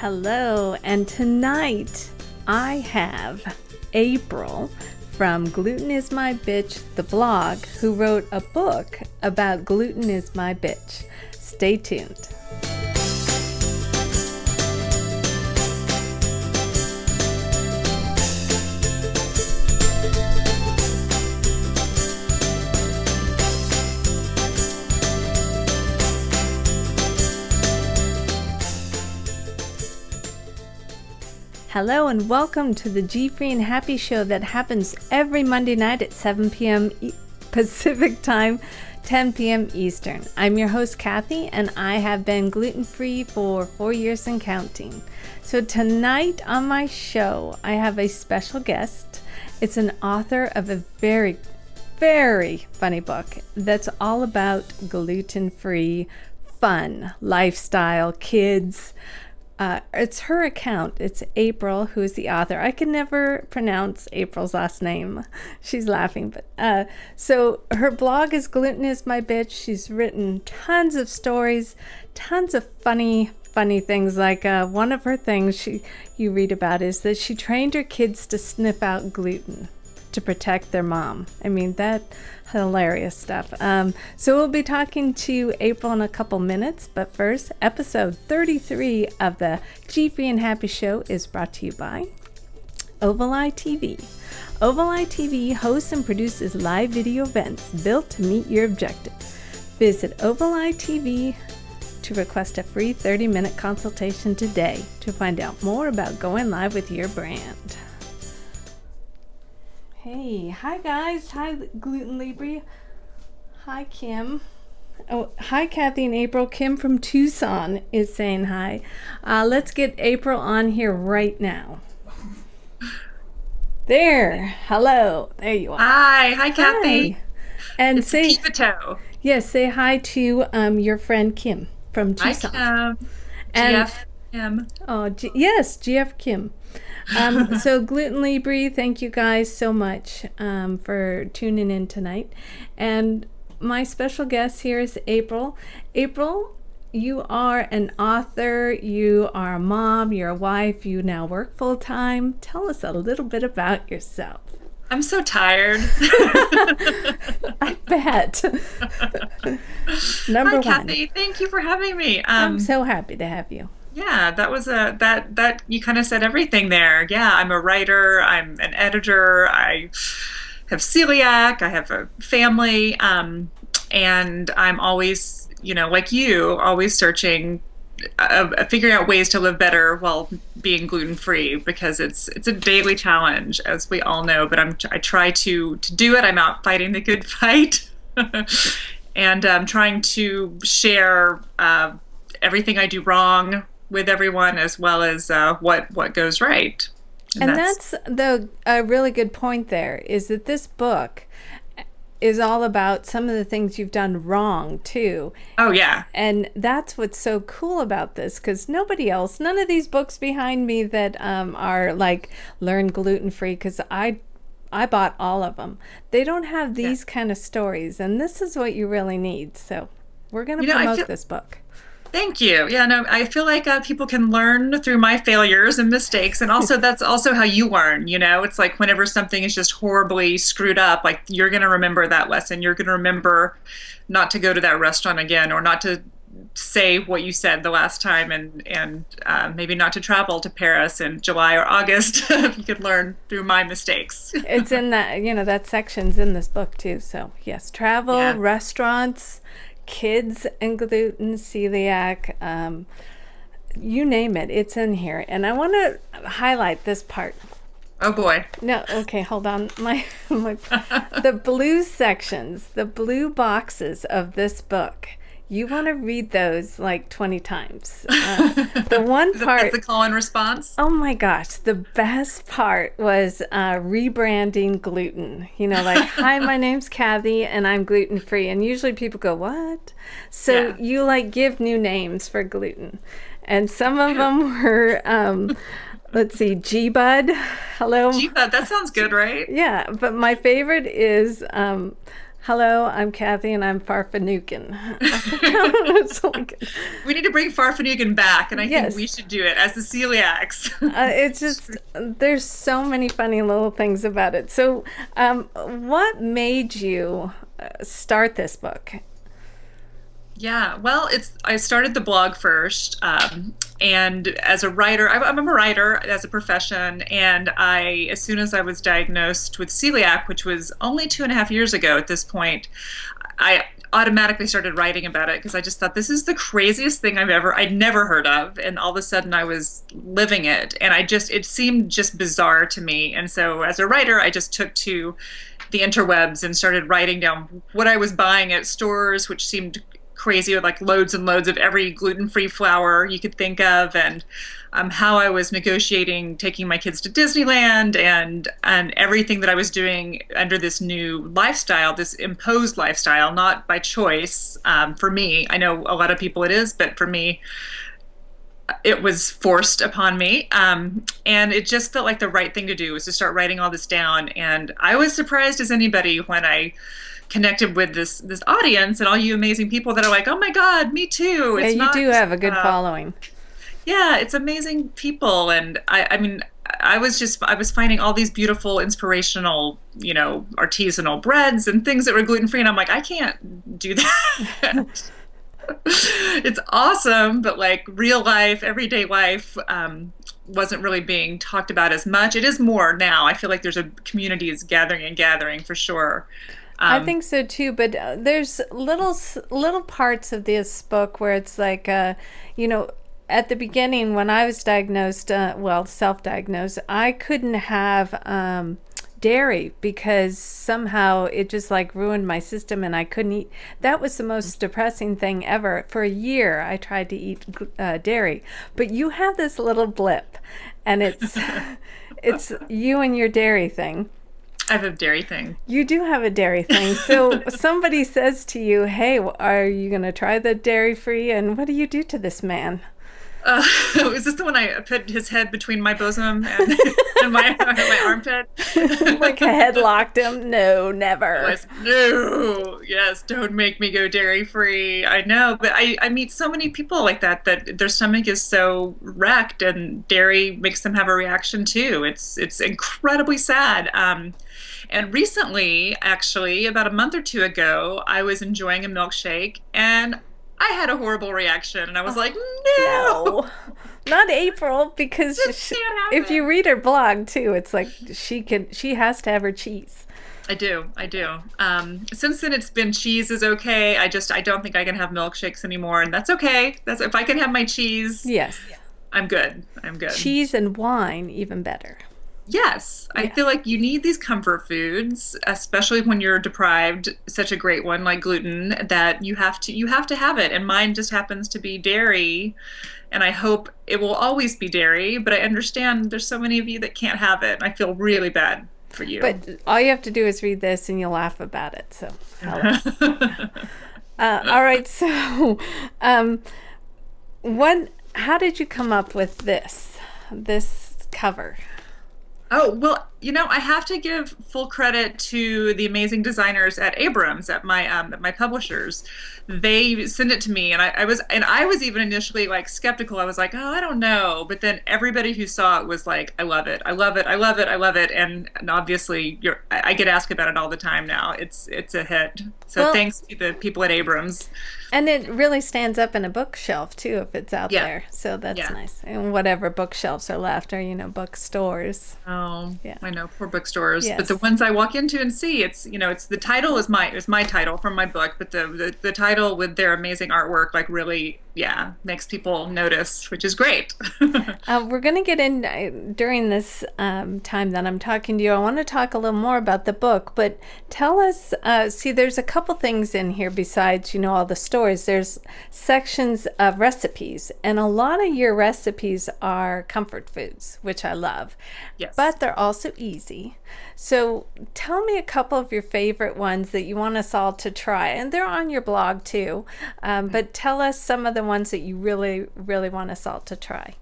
Hello, and tonight I have April from Gluten is My Bitch, the blog, who wrote a book about Gluten is My Bitch. Stay tuned. Hello and welcome to the GFree and Happy Show that happens every Monday night at 7 p.m. Pacific Time, 10 p.m. Eastern. I'm your host, Kathy, and I have been gluten-free for 4 years and counting. So tonight on my show, I have a special guest. It's an author of a very, very funny book that's all about gluten-free, fun, lifestyle, kids. It's her account. It's April, who is the author. I can never pronounce April's last name. She's laughing. But so her blog is Gluten is My Bitch. She's written tons of stories, tons of funny things. Like one of her things you read about is that she trained her kids to sniff out gluten to protect their mom. I mean, that hilarious stuff. So we'll be talking to April in a couple minutes, but first, episode 33 of the GFree and Happy Show is brought to you by OvalEye TV. OvalEye TV hosts and produces live video events built to meet your objective. Visit OvalEye TV to request a free 30-minute consultation today to find out more about going live with your brand. Hey, hi guys. Hi Gluten Libre. Hi Kim. Oh, hi Kathy and April. Kim from Tucson is saying hi. Let's get April on here right now. There. Hello. There you are. Hi Kathy. Hi. And it's say Pivito. Yes, say hi to your friend Kim from Tucson. Hi Kim. GF Kim. Oh, yes, GF Kim. So Gluten Libre, thank you guys so much for tuning in tonight. And my special guest here is April. April, you are an author, you are a mom, you're a wife, you now work full time. Tell us a little bit about yourself. I'm so tired. I bet. Number Hi, one. Kathy. Thank you for having me. I'm so happy to have you. Yeah, that was that you kind of said everything there. Yeah, I'm a writer, I'm an editor, I have celiac, I have a family, and I'm always, like you, always searching, figuring out ways to live better while being gluten-free, because it's a daily challenge, as we all know, but I try to do it. I'm out fighting the good fight. And I'm trying to share everything I do wrong with everyone, as well as what goes right. And that's a really good point there, is that this book is all about some of the things you've done wrong too. Oh yeah. And that's what's so cool about this, because none of these books behind me that are like Learn Gluten-Free, because I bought all of them. They don't have these kind of stories, and this is what you really need. So we're going to promote this book. Thank you. Yeah, no, I feel like people can learn through my failures and mistakes, and also that's also how you learn. It's like whenever something is just horribly screwed up, like you're going to remember that lesson. You're going to remember not to go to that restaurant again, or not to say what you said the last time, and maybe not to travel to Paris in July or August. You could learn through my mistakes. It's in that, that section's in this book too. So yes, travel, restaurants, kids and gluten, celiac, you name it, it's in here. And I want to highlight this part. Oh boy. No, okay, hold on. My the blue sections, the blue boxes of this book. You want to read those like 20 times. The one part... That's the call and response? Oh my gosh. The best part was rebranding gluten. Like, hi, my name's Kathy and I'm gluten-free. And usually people go, what? So you like give new names for gluten. And some of them were... let's see, G-Bud. Hello. G-Bud, that sounds good, right? Yeah, but my favorite is Hello, I'm Kathy, and I'm Farfanukin. It's like, We need to bring Farfanugan back, and I think we yes, should do it as the celiacs. it's just there's so many funny little things about it. So, what made you start this book? Yeah, well, it's I started the blog first, and as a writer, I'm a writer as a profession, and as soon as I was diagnosed with celiac, which was only 2.5 years ago at this point, I automatically started writing about it because I just thought this is the craziest thing I'd never heard of, and all of a sudden I was living it, and it seemed just bizarre to me, and so as a writer, I just took to the interwebs and started writing down what I was buying at stores, which seemed crazy with like loads and loads of every gluten-free flour you could think of, and how I was negotiating taking my kids to Disneyland, and everything that I was doing under this new lifestyle, this imposed lifestyle, not by choice. For me, I know a lot of people it is, but for me, it was forced upon me. And it just felt like the right thing to do was to start writing all this down. And I was surprised as anybody when I connected with this audience and all you amazing people that are like, oh my God, me too. Yeah, It's you not do have a good following. yeah, it's amazing people. And I mean, I was finding all these beautiful, inspirational, artisanal breads and things that were gluten free. And I'm like, I can't do that. It's awesome, but like real life, everyday life, wasn't really being talked about as much. It is more now. I feel like there's a community is gathering and gathering for sure. I Um, think so too, but there's little parts of this book where it's like, you know, at the beginning when I was diagnosed, well, self-diagnosed, I couldn't have dairy because somehow it just like ruined my system and I couldn't eat. That was the most depressing thing ever. For a year, I tried to eat dairy, but you have this little blip, and it's you and your dairy thing. I have a dairy thing. You do have a dairy thing. So somebody says to you, "Hey, are you going to try the dairy free?" And what do you do to this man? Uh, is this the one I put his head between my bosom and, and my armpit? Like a headlocked him? No, never. No, yes, don't make me go dairy free. I know, but I meet so many people like that their stomach is so wrecked, and dairy makes them have a reaction too. It's incredibly sad. And recently, actually, about a month or two ago, I was enjoying a milkshake and I had a horrible reaction, and I was like, no, No, not April, because this can't if you happen. read her blog too, it's like she has to have her cheese. I do. Since then, it's been cheese is okay. I don't think I can have milkshakes anymore, and that's okay. That's if I can have my cheese, Yes, I'm good. I'm good. cheese and wine even better. Yes, I Yeah. feel like you need these comfort foods, especially when you're deprived such a great one like gluten that you have to have it. And mine just happens to be dairy, and I hope it will always be dairy, but I understand there's so many of you that can't have it. I feel really bad for you. But all you have to do is read this and you'll laugh about it. So, hello. All right. So, um, what? How did you come up with this cover? Oh, well, I have to give full credit to the amazing designers at Abrams, at my publishers. They sent it to me, and I was even initially like skeptical. I was like, "Oh, I don't know." But then everybody who saw it was like, "I love it. I love it. I love it. I love it." And obviously, I get asked about it all the time now. It's a hit. So Well, thanks to the people at Abrams. and it really stands up in a bookshelf too if it's out Yeah. there. So that's Yeah. nice. And whatever bookshelves are left are, bookstores. Oh, Yeah. I know, poor bookstores. But the Yes. ones I walk into and see, it's the title is my title from my book, but the title with their amazing artwork, like really, yeah, makes people notice, which is great. We're going to get in during this time that I'm talking to you. I want to talk a little more about the book, but tell us. See, there's a couple things in here besides, all the stories. There's sections of recipes, and a lot of your recipes are comfort foods, which I love, Yes. but they're also easy. So tell me a couple of your favorite ones that you want us all to try, and they're on your blog too. But tell us some of the ones that you really, really want us all to try.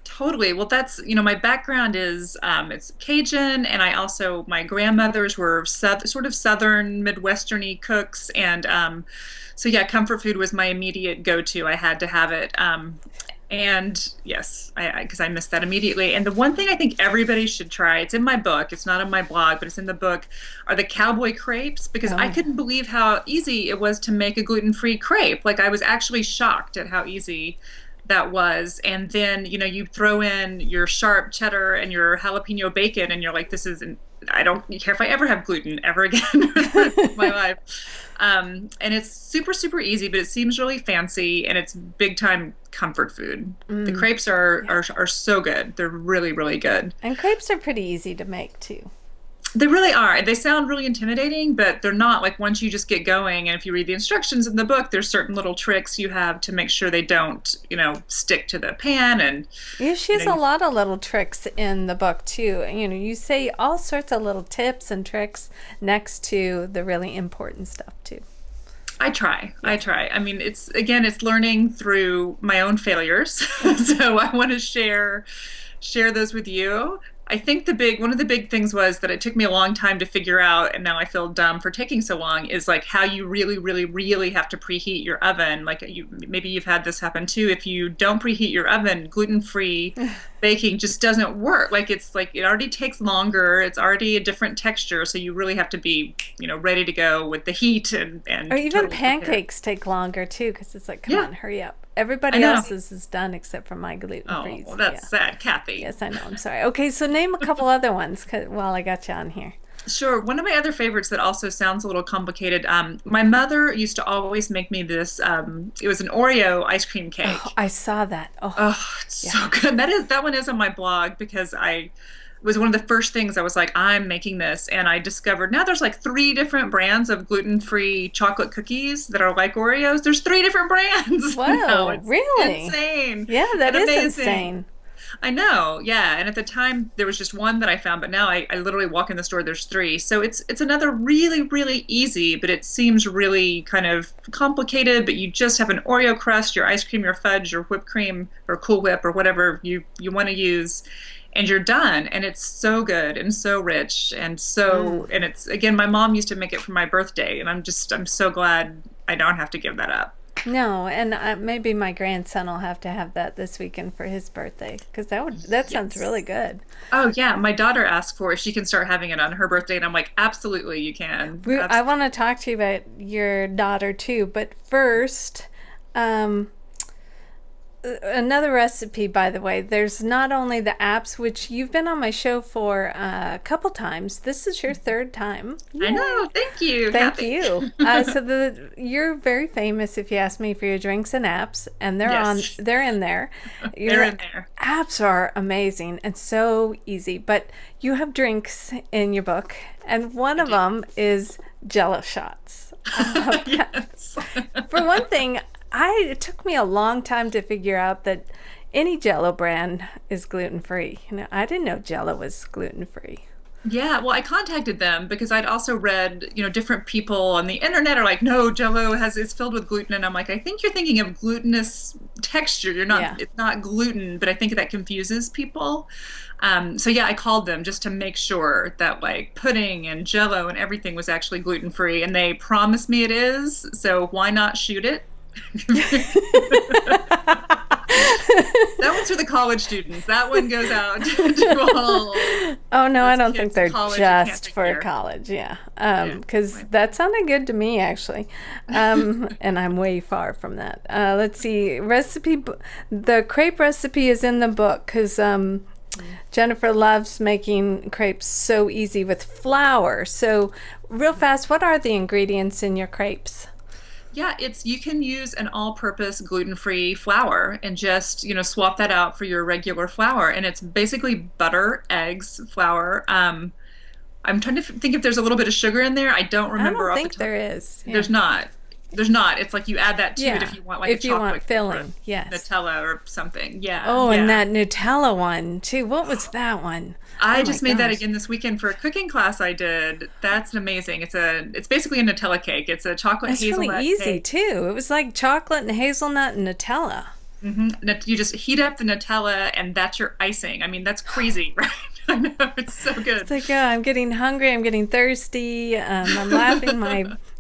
Totally. Well, that's, my background is it's Cajun, and I also, my grandmothers were sort of Southern Midwesterny cooks, and so yeah, comfort food was my immediate go-to. I had to have it. And yes, because I missed that immediately. And the one thing I think everybody should try, it's in my book, it's not on my blog, but it's in the book, are the cowboy crepes, because Oh I yeah. couldn't believe how easy it was to make a gluten-free crepe. Like I was actually shocked at how easy that was. And then, you throw in your sharp cheddar and your jalapeno bacon, and you're like, this isn't, I don't care if I ever have gluten ever again for the rest of my life. And it's super, super easy, but it seems really fancy, and it's big time comfort food. The Mm, crepes are, yeah. are so good. They're really, really good. And crepes are pretty easy to make too. They really are. They sound really intimidating, but they're not. Like once you just get going, and if you read the instructions in the book, there's certain little tricks you have to make sure they don't, stick to the pan. And, Yeah, she you has know, a you, lot of little tricks in the book too. You say all sorts of little tips and tricks next to the really important stuff too. I try. Yeah. I try. I mean, it's learning through my own failures. So I want to share those with you. I think one of the big things was that it took me a long time to figure out, and now I feel dumb for taking so long, is like how you really, really, really have to preheat your oven. Like maybe you've had this happen too. If you don't preheat your oven, gluten-free baking just doesn't work. Like it's like it already takes longer. It's already a different texture, so you really have to be, ready to go with the heat Or and even totally prepared. pancakes take longer too because it's like, come Yeah, on, hurry up. I Everybody know. else's is done except for my gluten Oh, free. well, Yeah. that's sad, Kathy. Yes, I know. I'm sorry. Okay, so name a couple other ones while I got you on here. Sure. One of my other favorites that also sounds a little complicated. My mother used to always make me this. It was an Oreo ice cream Oh, cake. I saw that. Oh, Oh, it's yeah. so good. That one is on my blog because I was one of the first things I was like, I'm making this, and I discovered now there's like three different brands of gluten-free chocolate cookies that are like Oreos. There's three different brands now. Whoa, It's really? insane Yeah, that and is amazing. insane. I know, yeah. And at the time there was just one that I found, but now I literally walk in the store, there's three. So it's another really, really easy, but it seems really kind of complicated, but you just have an Oreo crust, your ice cream, your fudge, your whipped cream, or Cool Whip, or whatever you want to use, and you're done. And it's so good and so rich and it's again, my mom used to make it for my birthday, and I'm so glad I don't have to give that up. No, and maybe my grandson will have to have that this weekend for his birthday because that sounds really Yes. good. Oh yeah, my daughter asked for if she can start having it on her birthday, and I'm like, absolutely, you can. I want to talk to you about your daughter too, but first, um, another recipe, by the way. There's not only the apps, which you've been on my show for a couple times. This is your third time. I Yay! know. Thank you, Thank Kathy. you. So you're very famous if you ask me for your drinks and apps, and Yes, they're in there. they're Your in there. apps are amazing and so easy, but you have drinks in your book, and one I of do. them is Jello shots. Yes. For one thing, it took me a long time to figure out that any Jello brand is gluten free. I didn't know Jello was gluten free. Yeah, well, I contacted them because I'd also read, different people on the internet are like, no, Jell-O is filled with gluten, and I'm like, I think you're thinking of glutinous texture. You're not, Yeah. it's not gluten, but I think that confuses people. So yeah, I called them just to make sure that like pudding and Jell-O and everything was actually gluten free, and they promised me it is. So why not shoot it? That one's for the college students. That one goes out to all Oh no, I those don't think kids in they're college who can't just drink for beer. college. Yeah, Yeah. because that sounded good to me actually, and I'm way far from that. Let's see, the crepe recipe is in the book because Jennifer loves making crepes so easy with flour. So, real fast, what are the ingredients in your crepes? Yeah, it's you can use an all-purpose gluten-free flour and just, swap that out for your regular flour. And it's basically butter, eggs, flour. I'm trying to think if there's a little bit of sugar in there. I don't I remember don't off the think top. there is. Yeah. There's not. There's not. It's like you add that to it if Yeah, you want like a if you want chocolate cake or a filling, yes. Nutella or something. Yeah, Oh, and yeah. that Nutella one too. What was that one? I Oh my just made that gosh. again this weekend for a cooking class I did. That's amazing. It's basically a Nutella cake. It's a chocolate It's really hazelnut easy cake. too. It was like chocolate and hazelnut and Nutella. You just heat up the Nutella and that's your icing. I mean, that's crazy, right? I know, it's so It's good. like, I'm getting hungry, I'm getting thirsty, I'm laughing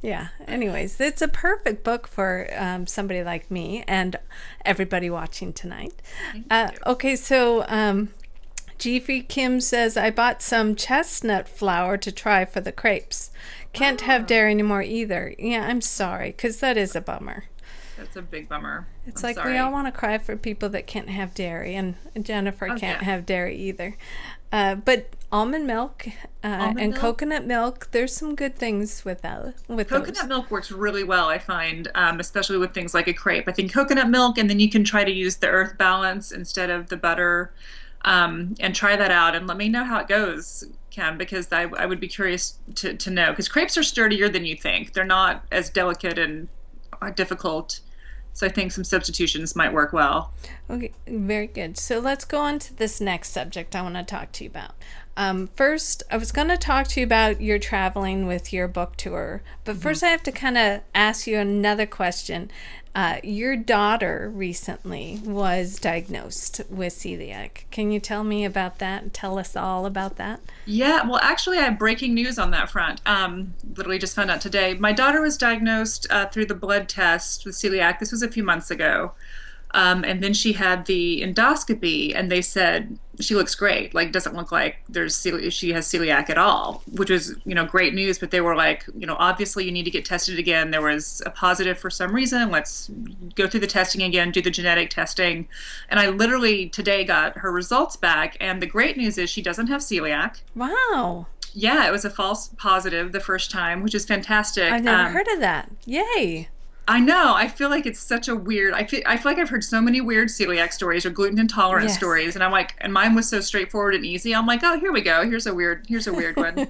yeah. Anyways, it's a perfect book for somebody like me and everybody watching tonight. Thank you. Okay, so GFree Kim says, I bought some chestnut flour to try for the crepes. Can't have Oh, dairy anymore either. Yeah, I'm sorry, because that is a bummer. that's a big bummer. It's I'm like we all sorry. want to cry for people that can't have dairy, and Jennifer Oh can't yeah. have dairy either. But almond milk Almond and milk? coconut milk, there's some good things with those. Coconut milk works really well, I find, especially with things like a crepe. I think coconut milk, and then you can try to use the earth balance instead of the butter, and try that out and let me know how it goes, Kim, because I would be curious to know. Because crepes are sturdier than you think. They're not as delicate and difficult. So I think some substitutions might work well. Okay, very good. So let's go on to this next subject I want to talk to you about. First, I was going to talk to you about your traveling with your book tour, but Mhm. first I have to kind of ask you another question. Your daughter recently was diagnosed with celiac. Can you tell me about that? Tell us all about that. Yeah, well, actually, I have breaking news on that front. Literally just found out today. My daughter was diagnosed through the blood test with celiac. This was a few months ago. And then she had the endoscopy, and they said she looks great. Like, doesn't look like she has celiac at all, which was, great news. But they were like, obviously you need to get tested again. There was a positive for some reason. Let's go through the testing again, do the genetic testing. And I literally today got her results back. And the great news is she doesn't have celiac. Wow. Yeah, it was a false positive the first time, which is I've fantastic. never heard of that. Yay. I know. I feel like it's such a weird. I feel like I've heard so many weird celiac stories or gluten intolerant Yes. stories, and I'm like, and mine was so straightforward and easy. I'm like, oh, here we go. Here's a weird one.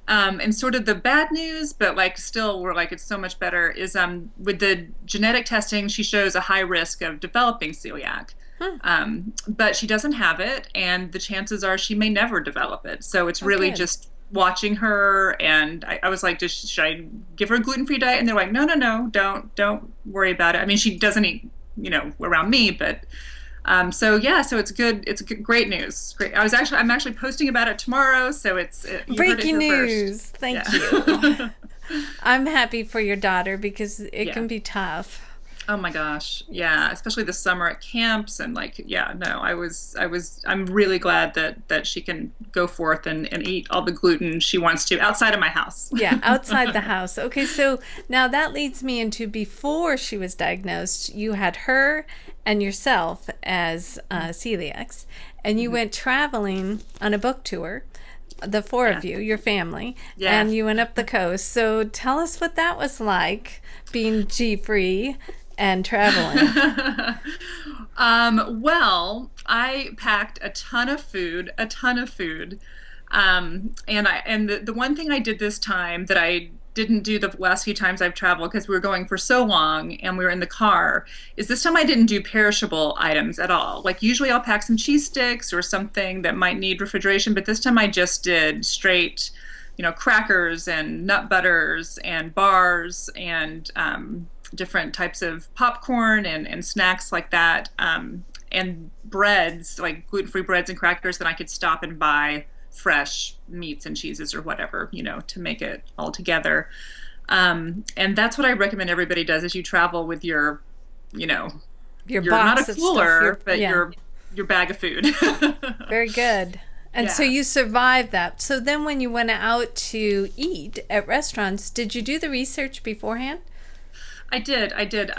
And sort of the bad news, but like still, we're like, it's so much better. Is with the genetic testing, she shows a high risk of developing celiac. Huh. But she doesn't have it, and the chances are she may never develop it. So it's Oh, really good. just watching her. And I was like, should I give her a gluten-free diet? And they're like, no, no, no, don't worry about it. I mean, she doesn't eat, around me, but so yeah, so it's good. It's good, great news. Great. I'm actually posting about it tomorrow, so you heard it Breaking here first. news. Thank you. Yeah. I'm happy for your daughter because it Yeah. can be tough. Oh my gosh. Yeah, especially this summer at camps and like yeah, no, I'm really glad that she can go forth and eat all the gluten she wants to outside of my house. Yeah, outside the house. Okay, so now that leads me into before she was diagnosed, you had her and yourself as celiacs, and you went traveling on a book tour, the four Yeah. of you, your family, Yeah. and you went up the coast. So tell us what that was like being G-free and traveling. Well, I packed a ton of food, a ton of food. And the one thing I did this time that I didn't do the last few times I've traveled because we were going for so long and we were in the car is this time I didn't do perishable items at all. Like usually I'll pack some cheese sticks or something that might need refrigeration, but this time I just did straight, crackers and nut butters and bars and different types of popcorn and snacks like that, and breads, like gluten-free breads and crackers that I could stop and buy fresh meats and cheeses or whatever, to make it all together. And that's what I recommend everybody does as you travel with you know, Your you're not a box of stuff. cooler, but Yeah. your bag of food. Very good. And so Yeah. you survived that. So then when you went out to eat at restaurants, did you do the research beforehand? I did. I did.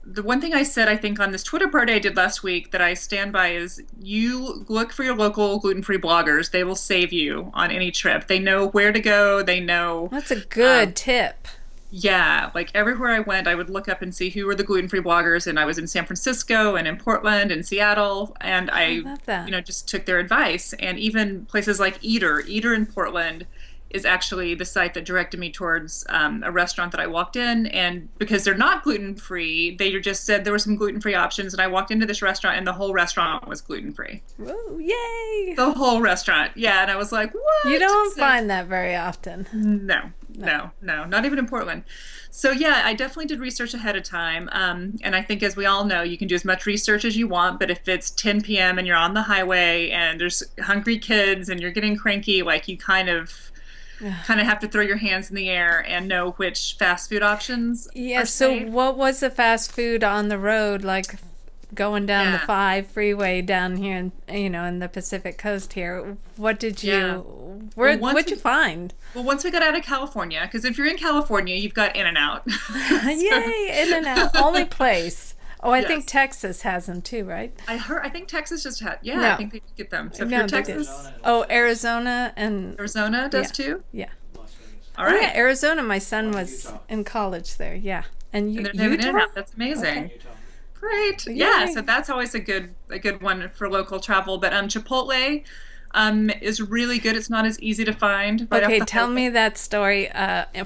The one thing I said, I think, on this Twitter party I did last week that I stand by is you look for your local gluten-free bloggers. They will save you on any trip. They know where to go. They know, That's a good tip. yeah, like everywhere I went, I would look up and see who were the gluten-free bloggers. And I was in San Francisco and in Portland and Seattle, and I I, love that. just took their advice. And even places like Eater in Portland is actually the site that directed me towards a restaurant that I walked in. And because they're not gluten free, they just said there were some gluten free options. And I walked into this restaurant, and the whole restaurant was gluten free. Woo, yay! The whole restaurant, yeah. And I was like, You what? don't So, find that very often. no, No, no, not even in Portland. So yeah, I definitely did research ahead of time. And I think as we all know, you can do as much research as you want, but if it's 10 p.m. and you're on the highway and there's hungry kids and you're getting cranky, like you kind of have to throw your hands in the air and know which fast food options Yeah, are so safe. what was the fast food on the road like going down the Yeah. 5 freeway down here in, in the Pacific Coast here? What did Yeah. you Well, what'd you find? once we got out of California, because if you're in California, you've got In-N-Out. So, Yay, In and Out, only place. Oh, I think yes. Texas has them too, right? I think Texas just had, yeah, I No, think they could get them. So if you're no, they did. Texas, Oh, Arizona and Arizona does yeah, too. yeah. All Oh yeah, right. Arizona. My son was in college there. Yeah, and And they're having Utah. In-N-Out. That's amazing. Okay. Great. Yeah, Yay. so that's always a good one for local travel. But Chipotle is really good. It's not as easy to find right off Okay, the tell highway. me that story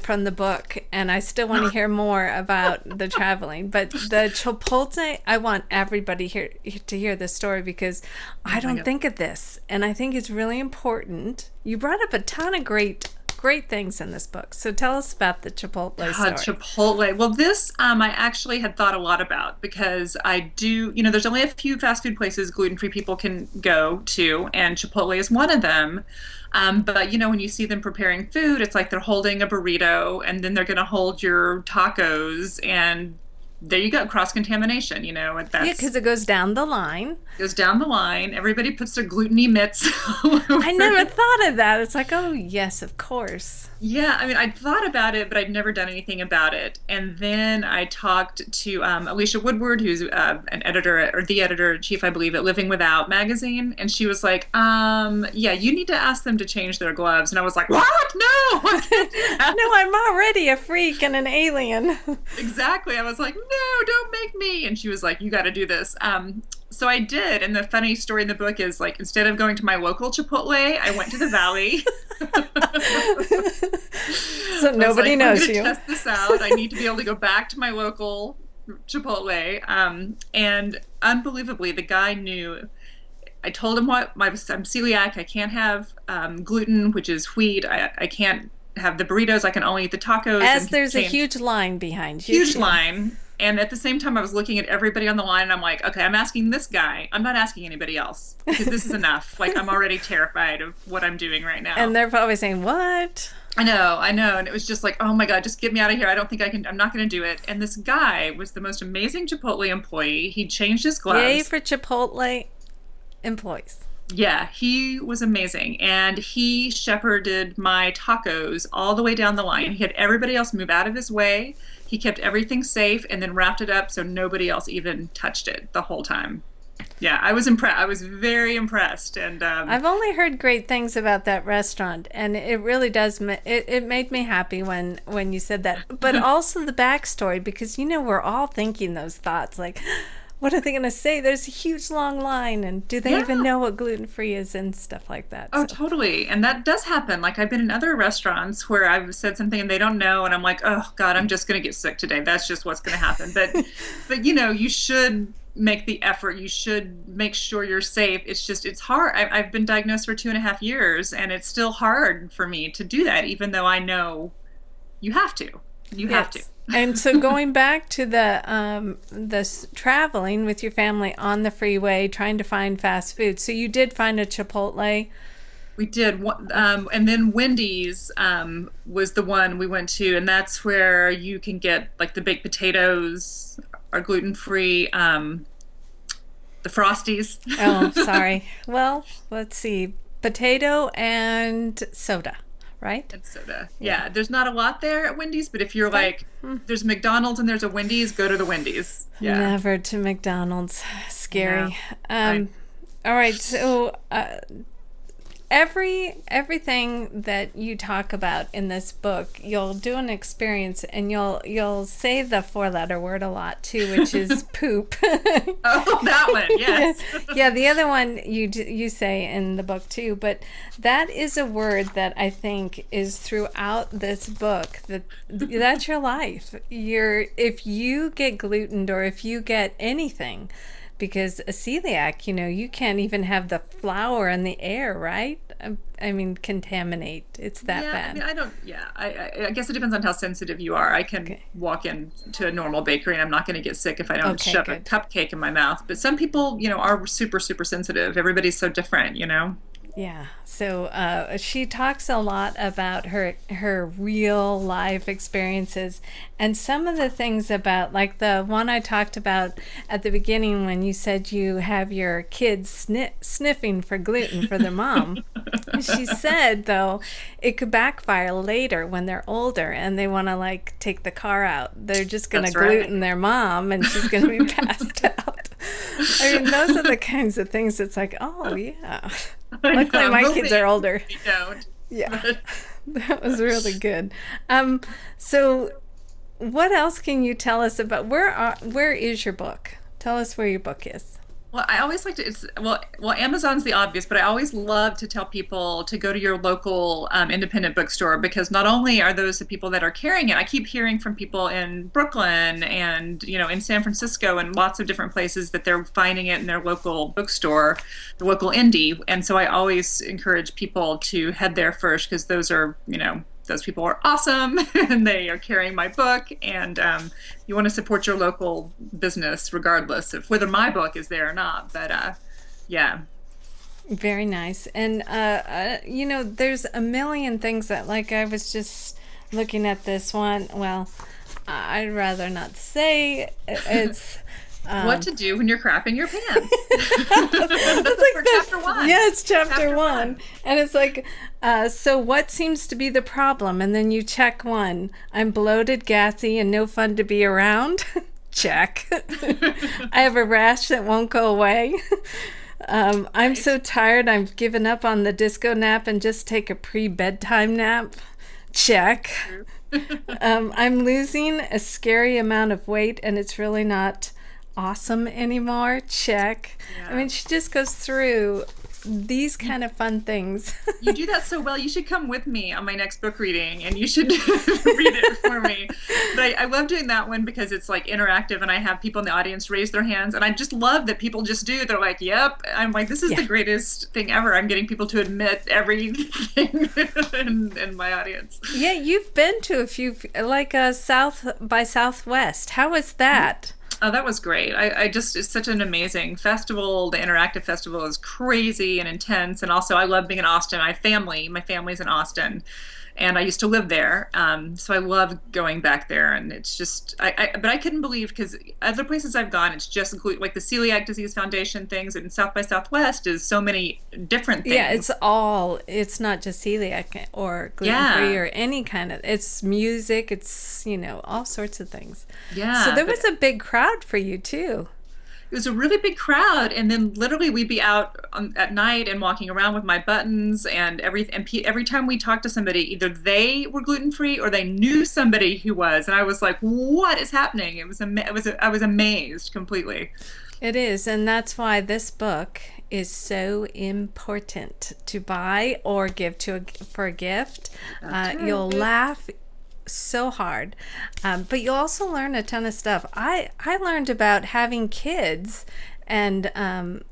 from the book, and I still want to hear more about the traveling. But the Chipotle, I want everybody here to hear this story because I Oh my don't God. think of this, and I think it's really important. You brought up a ton of great things in this book, so tell us about the Chipotle God, story. Chipotle. Well, this I actually had thought a lot about because I do, there's only a few fast food places gluten-free people can go to, and Chipotle is one of them. But when you see them preparing food, it's like they're holding a burrito and then they're going to hold your tacos, and there you go, cross-contamination, and Yeah, that's because it goes down the line. goes down the line. Everybody puts their gluten-y mitts all I over. never thought of that. It's like, oh yes, of course. Yeah, I mean, I'd thought about it, but I'd never done anything about it. And then I talked to Alicia Woodward, who's an editor or the editor in chief, I believe, at Living Without magazine, and she was like, "Yeah, you need to ask them to change their gloves." And I was like, "What? No, I can't do that." No, I'm already a freak and an alien. Exactly. I was like, "No, don't make me." And she was like, "You got to do this." So I did. And the funny story in the book is like, instead of going to my local Chipotle, I went to the Valley. So I was nobody like, I'm knows going to you. test this out. I need to be able to go back to my local Chipotle. And unbelievably, the guy knew. I told him I'm celiac. I can't have gluten, which is wheat. I can't have the burritos. I can only eat the tacos. As And he there's a changed. huge line behind you Huge too. line. And at the same time, I was looking at everybody on the line, and I'm like, okay, I'm asking this guy. I'm not asking anybody else because this is enough. Like, I'm already terrified of what I'm doing right And now. they're probably saying, "What?" I know. And it was just like, oh my God, just get me out of here. I don't think I can, I'm not going to do it. And this guy was the most amazing Chipotle employee. He changed his Yay gloves. for Chipotle employees. Yeah, he was amazing. And he shepherded my tacos all the way down the line. He had everybody else move out of his way. He kept everything safe and then wrapped it up so nobody else even touched it the whole time. Yeah, I was impressed. I was very impressed. And I've only heard great things about that restaurant, and it really does. It made me happy when you said that. But also the backstory, because we're all thinking those thoughts, like, what are they going to say? There's a huge long line, and do they even yeah. know what gluten free is and stuff like that? Oh, So totally. And that does happen. Like I've been in other restaurants where I've said something and they don't know, and I'm like, oh God, I'm just going to get sick today. That's just what's going to happen. But you should make the effort. You should make sure you're safe. It's hard. I've been diagnosed for 2.5 years, and it's still hard for me to do that, even though I know you have to. You have to. yes. And so going back to the traveling with your family on the freeway, trying to find fast food. So you did find a Chipotle. We did, and then Wendy's was the one we went to, and that's where you can get like the baked potatoes are gluten free, the Frosties, Oh, sorry. Well, let's see. Potato and soda, right? and soda. Yeah. Yeah, there's not a lot there at Wendy's, but if you're Okay. like, there's McDonald's and there's a Wendy's, go to the Wendy's. Yeah, Never to McDonald's. I know. Scary. I All right. So everything that you talk about in this book, you'll do an experience, and you'll say the 4-letter word a lot too, which is poop. Oh, that one, yes. Yeah, the other one you say in the book too, but that is a word that I think is throughout this book. That's your life. If you get glutened or if you get anything, because a celiac, you can't even have the flour in the air, right? I mean, contaminate. It's that Yeah, I bad. mean, I don't, yeah, I guess it depends on how sensitive you are. I can Okay. walk into a normal bakery and I'm not going to get sick if I don't Okay, shove a good. cupcake in my mouth. But some people, are super, super sensitive. Everybody's so different. Yeah. So she talks a lot about her real life experiences and some of the things about, like the one I talked about at the beginning when you said you have your kids sniffing for gluten for their mom. She said, though, it could backfire later when they're older and they want to like take the car out. They're just going to That's right. gluten their mom and she's going to be passed out. I mean, those are the kinds of things it's like, oh, yeah. I know. Luckily, I'm my hoping kids are older. they don't. Yeah, But that was really good. So, what else can you tell us about where is your book? Tell us where your book is. well, I always like to. It's well, Amazon's the obvious, but I always love to tell people to go to your local independent bookstore because not only are those the people that are carrying it, I keep hearing from people in Brooklyn and in San Francisco and lots of different places that they're finding it in their local bookstore, the local indie, and so I always encourage people to head there first because those people are awesome and they are carrying my book and you want to support your local business regardless of whether my book is there or not. But yeah. Very nice. And there's a million things that, like, I was just looking at this one. Well, I'd rather not say. It's What to do when you're crapping your pants. That's like For the, chapter one. yeah, it's chapter Chapter one. one. And it's like, so what seems to be the problem? And then you check one. I'm bloated, gassy, and no fun to be around. Check. I have a rash that won't go away. I'm Right. so tired, I've given up on the disco nap and just take a pre-bedtime nap. Check. I'm losing a scary amount of weight and it's really not awesome anymore. Check. I Yeah. mean, she just goes through these kind of fun things. You do that so well. You should come with me on my next book reading and you should read it for me. But I love doing that one because it's like interactive and I have people in the audience raise their hands. And I just love that people just do. They're like, yep. I'm like, this is Yeah. the greatest thing ever. I'm getting people to admit everything in my audience. Yeah, you've been to a few, like South by Southwest. How was that? Oh, that was great. I just, it's such an amazing festival. The interactive festival is crazy and intense. And also, I love being in Austin. My family's in Austin, and I used to live there. So I love going back there. And it's just, but I couldn't believe because other places I've gone, it's just like the Celiac Disease Foundation things, and South by Southwest is so many different Yeah, things. it's not just celiac or gluten free Yeah, or any kind of, it's music, it's, all sorts of things. So yeah. there But was a big crowd for you too. it was a really big crowd, and then literally we'd be out at night and walking around with my buttons and every time we talked to somebody, either they were gluten free or they knew somebody who was, and I was like, "What is happening?" I was amazed completely. It is, and that's why this book is so important to buy or give for a gift. That's You'll right. laugh so hard, but you'll also learn a ton of stuff. I learned about having kids and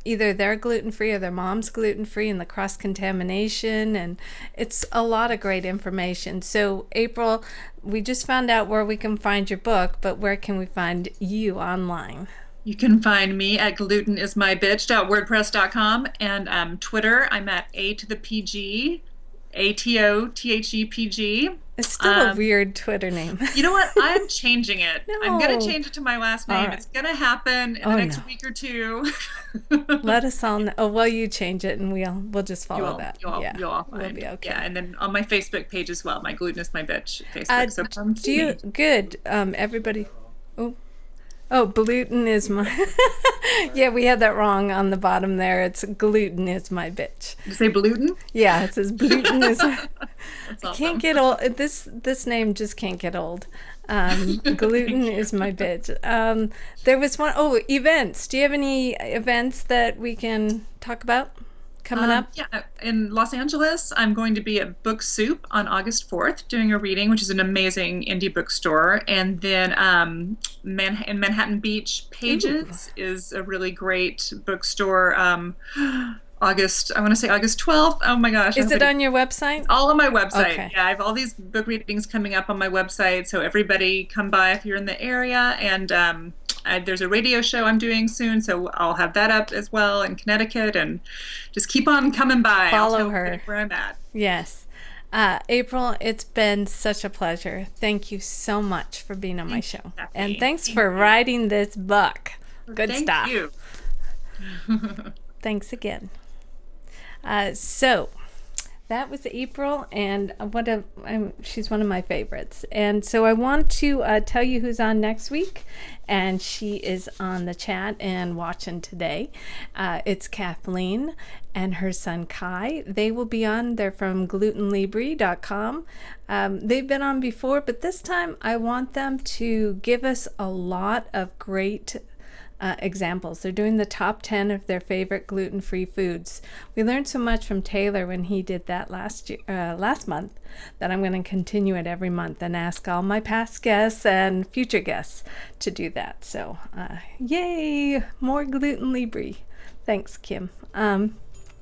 either they're gluten free or their mom's gluten free and the cross contamination, and it's a lot of great information. So April, we just found out where we can find your book, but where can we find you online? You can find me at glutenismybitch.wordpress.com and Twitter. I'm at A to the PG, ATOTHEPG. It's still a Um, weird Twitter name. You know what? I'm changing it. I'm gonna No. change it to my last All name. right. It's gonna happen in the Oh next no. week or two. Let us all know. Oh, well, you change it and we'll just You follow all, that. you all, Yeah. you all We'll find. be Yeah, okay. and then on my Facebook page as well, my gluten is my bitch Uh, Facebook. So come do see you me. good? Everybody. Oh, oh, gluten is my. Yeah, we had that wrong on the bottom there. It's gluten is my bitch. You say gluten? Yeah, it says gluten is. I That's can't awesome. get old. This name just can't get old. Gluten Thank you. is my bitch. There was one. Oh, events. Do you have any events that we can talk about? coming up? Yeah, in Los Angeles, I'm going to be at Book Soup on August 4th doing a reading, which is an amazing indie bookstore. And then in Manhattan Beach, Ooh. Pages is a really great bookstore. I want to say August 12th. Oh my gosh, I Is hope I it didn't. on your It's website? all on my website. Okay. Yeah, I have all these book readings coming up on my website. So everybody come by if you're in the area. And there's a radio show I'm doing soon, so I'll have that up as well in Connecticut. And just keep on coming by. I'll Follow tell everybody her. where I'm at. Yes. April, it's been such a pleasure. Thank you so much for being on my Thank you, show. And Kathy. thanks Thank for you. writing this book. Good Thank stuff. you. Thanks again. So that was April, and she's one of my favorites. And so I want to tell you who's on next week, and she is on the chat and watching today. It's Kathleen and her son Kai. They will be on. They're from glutenlibre.com. They've been on before, but this time I want them to give us a lot of great examples. They're doing the top 10 of their favorite gluten-free foods. We learned so much from Taylor when he did that last month that I'm going to continue it every month and ask all my past guests and future guests to do that. So, yay, more gluten libre. Thanks, Kim.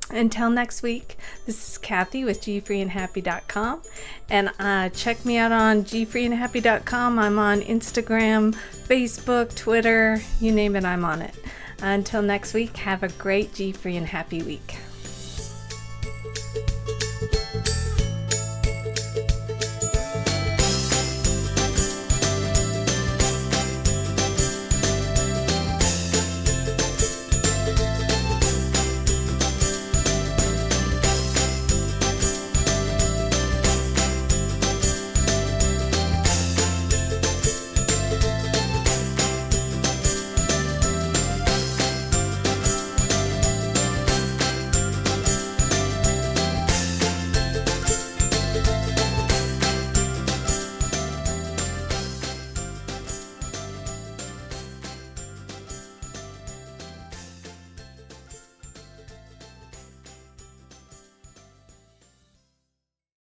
Until next week, this is Kathy with GFreeandHappy.com, and check me out on GFreeandHappy.com. I'm on Instagram, Facebook, Twitter, you name it, I'm on it. Until next week, have a great G Free and Happy week.